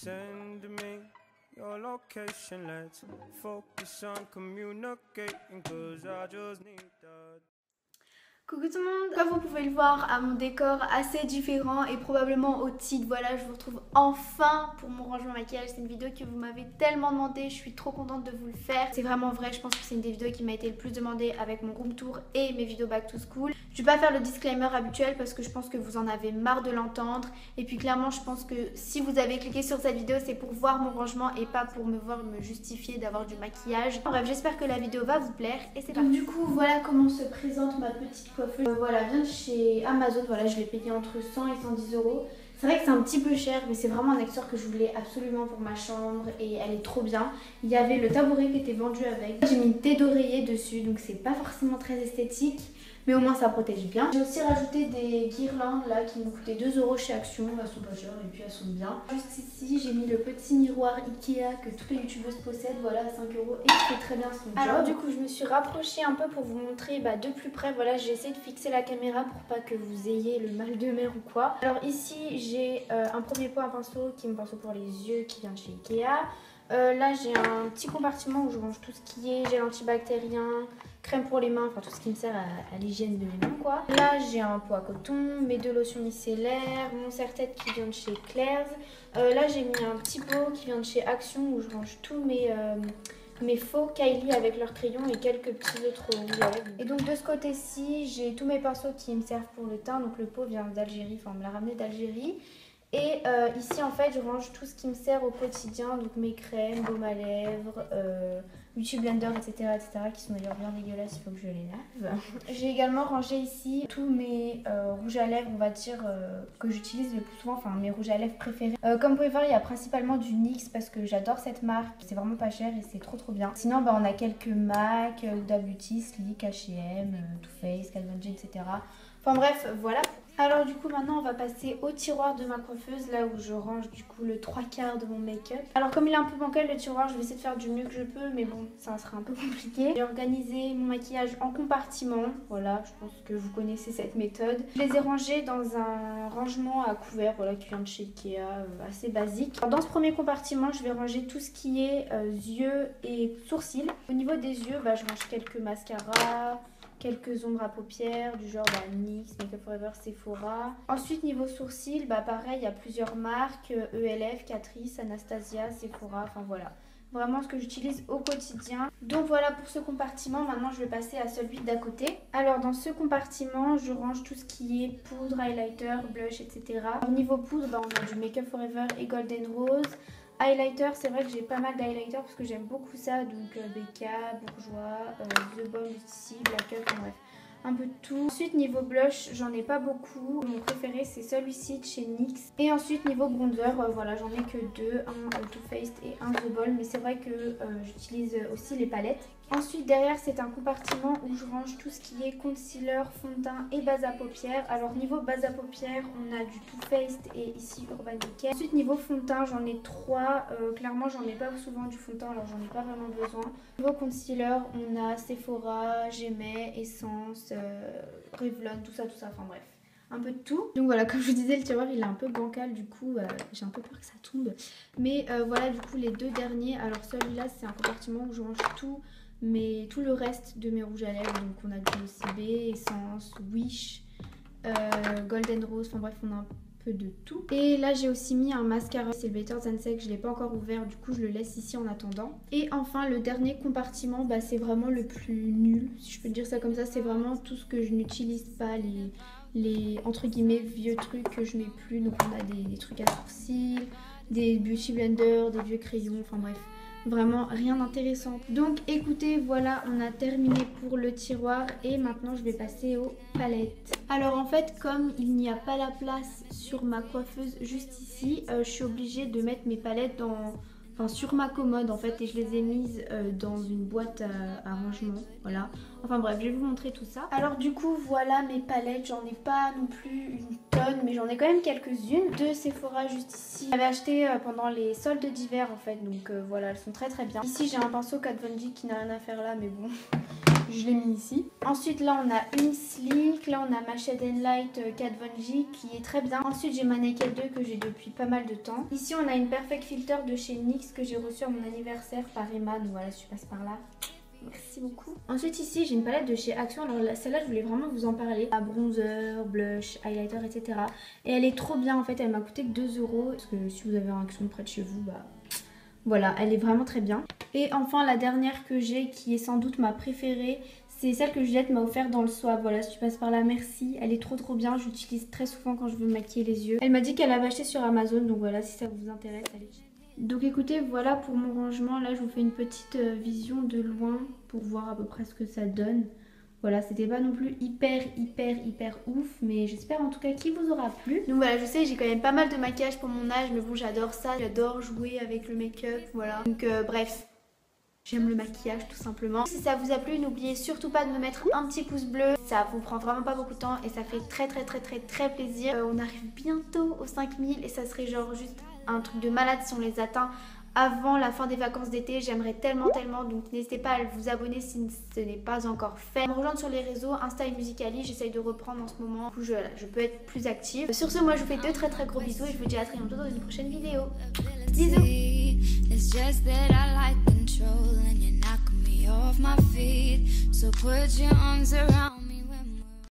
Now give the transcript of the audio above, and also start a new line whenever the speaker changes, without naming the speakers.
send me your location, let's focus on communicating, cause I just need that.
Coucou tout le monde, comme vous pouvez le voir à mon décor assez différent et probablement au titre, voilà je vous retrouve enfin pour mon rangement maquillage. C'est une vidéo que vous m'avez tellement demandé, je suis trop contente de vous le faire. C'est vraiment vrai, je pense que c'est une des vidéos qui m'a été le plus demandée avec mon room tour et mes vidéos back to school. Je vais pas faire le disclaimer habituel parce que je pense que vous en avez marre de l'entendre. Et puis clairement je pense que si vous avez cliqué sur cette vidéo c'est pour voir mon rangement et pas pour me voir me justifier d'avoir du maquillage. Bref, j'espère que la vidéo va vous plaire et c'est parti. Donc du coup voilà comment se présente ma petite coiffeuse. Voilà, vient de chez Amazon, voilà je l'ai payé entre 100 et 110 euros. C'est vrai que c'est un petit peu cher mais c'est vraiment un accessoire que je voulais absolument pour ma chambre et elle est trop bien. Il y avait le tabouret qui était vendu avec. J'ai mis une thé d'oreiller dessus donc c'est pas forcément très esthétique. Mais au moins ça protège bien. J'ai aussi rajouté des guirlandes là qui m'ont coûté 2 euros chez Action. Elles sont pas chères et puis elles sont bien. Juste ici j'ai mis le petit miroir Ikea que toutes les youtubeuses possèdent. Voilà à 5 euros et qui fait très bien son job. Alors du coup je me suis rapprochée un peu pour vous montrer de plus près. Voilà j'ai essayé de fixer la caméra pour pas que vous ayez le mal de mer ou quoi. Alors ici j'ai un premier pot à pinceau qui est mon pinceau pour les yeux qui vient de chez Ikea. Là j'ai un petit compartiment où je range tout ce qui est gel antibactérien, crème pour les mains, enfin tout ce qui me sert à l'hygiène de mes mains quoi. Là j'ai un pot à coton, mes 2 lotions micellaires, mon serre-tête qui vient de chez Claire's. Là j'ai mis un petit pot qui vient de chez Action où je range tous mes faux Kylie avec leurs crayons et quelques petits autres rouges à lèvres. Et donc de ce côté-ci j'ai tous mes pinceaux qui me servent pour le teint. Donc le pot vient d'Algérie, enfin on me l'a ramené d'Algérie. Et ici en fait je range tout ce qui me sert au quotidien, donc mes crèmes, baumes à lèvres, beauty blender etc qui sont d'ailleurs bien dégueulasses, il faut que je les lave. J'ai également rangé ici tous mes rouges à lèvres on va dire que j'utilise le plus souvent, enfin mes rouges à lèvres préférés. Comme vous pouvez voir il y a principalement du NYX parce que j'adore cette marque, c'est vraiment pas cher et c'est trop bien. Sinon on a quelques MAC, Huda Beauty, Sleek, H&M, Too Faced, Calvin Klein etc. Enfin bref voilà. Alors du coup maintenant on va passer au tiroir de ma coiffeuse, là où je range du coup le 3/4 de mon make-up. Alors comme il est un peu bancal le tiroir, je vais essayer de faire du mieux que je peux, mais bon ça sera un peu compliqué. J'ai organisé mon maquillage en compartiments, voilà je pense que vous connaissez cette méthode. Je les ai rangés dans un rangement à couvert, voilà qui vient de chez Ikea, assez basique. Alors, dans ce premier compartiment je vais ranger tout ce qui est yeux et sourcils. Au niveau des yeux je range quelques mascaras, quelques ombres à paupières du genre NYX, Make Up For Ever, Sephora. Ensuite niveau sourcils, pareil, il y a plusieurs marques, ELF, Catrice, Anastasia, Sephora, enfin voilà. Vraiment ce que j'utilise au quotidien. Donc voilà pour ce compartiment. Maintenant je vais passer à celui d'à côté. Alors dans ce compartiment je range tout ce qui est poudre, highlighter, blush etc. Au niveau poudre on a du Make Up For Ever et Golden Rose. Highlighter, c'est vrai que j'ai pas mal d'highlighter parce que j'aime beaucoup ça, donc BK, Bourjois, The Bomb ici, Black Up, bref, un peu de tout. Ensuite niveau blush, j'en ai pas beaucoup, mon préféré c'est celui-ci de chez NYX. Et ensuite niveau bronzer, voilà j'en ai que 2, un Too Faced et un The Bomb, mais c'est vrai que j'utilise aussi les palettes. Ensuite derrière c'est un compartiment où je range tout ce qui est concealer, fond de teint et base à paupières. Alors niveau base à paupières on a du Too Faced et ici Urban Decay. Ensuite niveau fond de teint j'en ai 3, clairement j'en ai pas souvent du fond de teint alors j'en ai pas vraiment besoin. Niveau concealer on a Sephora, Gemay, Essence, Revlon, tout ça, enfin bref. Un peu de tout. Donc voilà, comme je vous disais, le tiroir il est un peu bancal, du coup j'ai un peu peur que ça tombe. Mais voilà, du coup les deux derniers, alors celui-là c'est un compartiment où je range tout le reste de mes rouges à lèvres. Donc on a du OCB, Essence, Wish, Golden Rose, enfin bref on a un peu de tout. Et là j'ai aussi mis un mascara, c'est le Better Than Sex, je l'ai pas encore ouvert, du coup je le laisse ici en attendant. Et enfin le dernier compartiment, c'est vraiment le plus nul, si je peux dire ça comme ça, c'est vraiment tout ce que je n'utilise pas, les entre guillemets vieux trucs que je mets plus. Donc on a des trucs à sourcils, des beauty blenders, des vieux crayons, enfin bref. Vraiment rien d'intéressant. Donc écoutez, voilà on a terminé pour le tiroir et maintenant je vais passer aux palettes. Alors en fait comme il n'y a pas la place sur ma coiffeuse juste ici, je suis obligée de mettre mes palettes sur ma commode en fait, et je les ai mises dans une boîte à rangement, voilà. Enfin bref, je vais vous montrer tout ça. Alors du coup voilà mes palettes, j'en ai pas non plus une tonne mais j'en ai quand même quelques-unes. De Sephora juste ici, j'avais acheté pendant les soldes d'hiver en fait, donc voilà elles sont très bien. Ici j'ai un pinceau Kat Von D qui n'a rien à faire là mais bon, je l'ai mis ici. Ensuite là on a une Sleek, là on a ma Shade & Light Kat Von G qui est très bien. Ensuite j'ai ma Naked 2 que j'ai depuis pas mal de temps. Ici on a une Perfect Filter de chez NYX que j'ai reçue à mon anniversaire par Emma, donc voilà, je passe par là. Merci beaucoup. Ensuite ici j'ai une palette de chez Action. Alors celle-là je voulais vraiment vous en parler. À bronzer, blush, highlighter, etc. Et elle est trop bien en fait. Elle m'a coûté que 2 €. Parce que si vous avez un Action près de chez vous, bah voilà, elle est vraiment très bien. Et enfin la dernière que j'ai qui est sans doute ma préférée, c'est celle que Juliette m'a offert dans le swap. Voilà, si tu passes par là, merci. Elle est trop bien. J'utilise très souvent quand je veux me maquiller les yeux. Elle m'a dit qu'elle l'avait acheté sur Amazon. Donc voilà, si ça vous intéresse, allez. Donc écoutez, voilà pour mon rangement. Là, je vous fais une petite vision de loin pour voir à peu près ce que ça donne. Voilà, c'était pas non plus hyper ouf, mais j'espère en tout cas qu'il vous aura plu. Donc voilà, je sais, j'ai quand même pas mal de maquillage pour mon âge, mais bon, j'adore ça. J'adore jouer avec le make-up, voilà. Donc bref, j'aime le maquillage tout simplement. Si ça vous a plu, n'oubliez surtout pas de me mettre un petit pouce bleu. Ça vous prend vraiment pas beaucoup de temps et ça fait très plaisir. On arrive bientôt aux 5000 et ça serait genre juste un truc de malade si on les atteint avant la fin des vacances d'été. J'aimerais tellement, donc n'hésitez pas à vous abonner si ce n'est pas encore fait. Me rejoindre sur les réseaux Insta et Musical.ly, j'essaye de reprendre en ce moment, du coup je peux être plus active. Sur ce, moi je vous fais de très gros bisous et je vous dis à très bientôt dans une prochaine vidéo. Bisous.